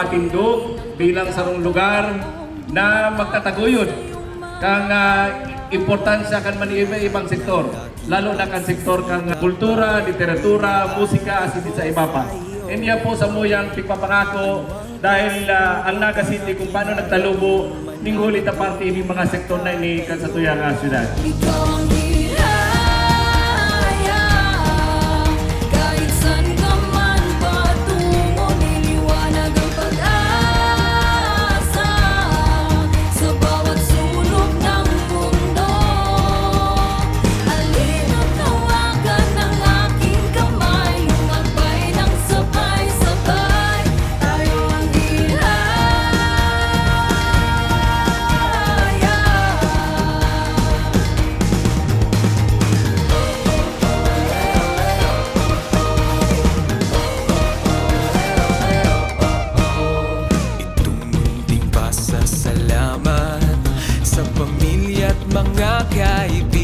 matindog bilang sarong lugar na magtataguyod kang importansya kan man ibang sektor, lalo na kan sektor kang kultura, literatura, musika, asin sa iba pa. Inya po sa muyang pagpapangako dahil ang Naga City kung paano nagtalubo ning huli ta parte ni mga sektor na ini kan sa tuyang syudad. Salamat sa pamilya at mga kaibigan.